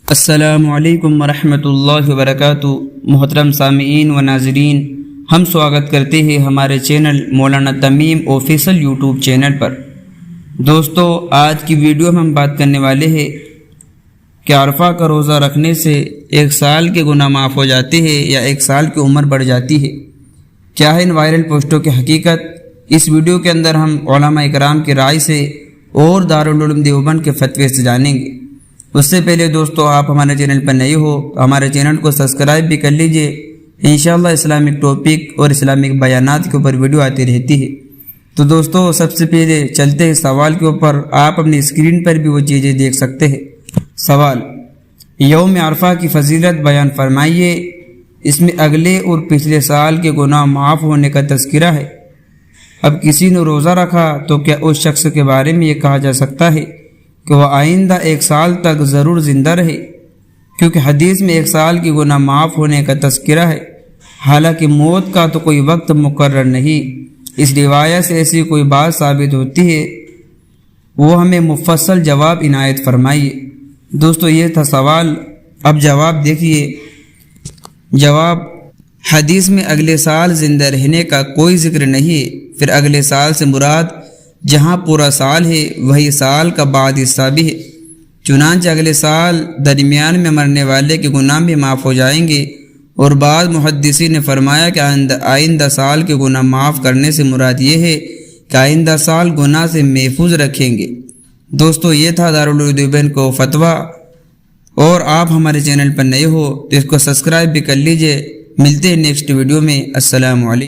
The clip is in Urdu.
السلام علیکم ورحمۃ اللہ وبرکاتہ۔ محترم سامعین و ناظرین، ہم سواگت کرتے ہیں ہمارے چینل مولانا تمیم آفیشل یوٹیوب چینل پر۔ دوستو، آج کی ویڈیو میں ہم بات کرنے والے ہیں کہ عرفہ کا روزہ رکھنے سے 1 سال کے گناہ معاف ہو جاتے ہیں یا 1 سال کی عمر بڑھ جاتی ہے۔ کیا ہے ان وائرل پوسٹوں کی حقیقت؟ اس ویڈیو کے اندر ہم علماء اکرام کی رائے سے اور دارالعلوم دیوبند کے فتوے سے جانیں گے۔ اس سے پہلے دوستو، آپ ہمارے چینل پر نئے ہو ہمارے چینل کو سبسکرائب بھی کر لیجئے۔ انشاءاللہ اسلامک ٹاپک اور اسلامک بیانات کے اوپر ویڈیو آتی رہتی ہے۔ تو دوستو، سب سے پہلے چلتے ہیں سوال کے اوپر۔ آپ اپنی اسکرین پر بھی وہ چیزیں دیکھ سکتے ہیں۔ سوال: یوم عرفہ کی فضیلت بیان فرمائیے۔ اس میں اگلے اور پچھلے سال کے گناہ معاف ہونے کا تذکرہ ہے۔ اب کسی نے روزہ رکھا تو کیا اس شخص کے بارے میں یہ کہا جا سکتا ہے کہ وہ آئندہ 1 سال تک ضرور زندہ رہے؟ کیونکہ حدیث میں 1 سال کی گناہ معاف ہونے کا تذکرہ ہے، حالانکہ موت کا تو کوئی وقت مقرر نہیں۔ اس روایت سے ایسی کوئی بات ثابت ہوتی ہے، وہ ہمیں مفصل جواب عنایت فرمائیے۔ دوستو، یہ تھا سوال۔ اب جواب دیکھیے۔ جواب: حدیث میں اگلے سال زندہ رہنے کا کوئی ذکر نہیں ہے۔ پھر اگلے سال سے مراد جہاں پورا سال ہے وہی سال کا بعد حصہ بھی ہے۔ چنانچہ اگلے سال درمیان میں مرنے والے کے گناہ بھی معاف ہو جائیں گے، اور بعض محدثین نے فرمایا کہ آئندہ سال کے گناہ معاف کرنے سے مراد یہ ہے کہ آئندہ سال گناہ سے محفوظ رکھیں گے۔ دوستو، یہ تھا دارالعلوم دیوبند کو فتویٰ، اور آپ ہمارے چینل پر نئے ہو تو اس کو سبسکرائب بھی کر لیجئے۔ ملتے ہیں نیکسٹ ویڈیو میں۔ السلام علیکم۔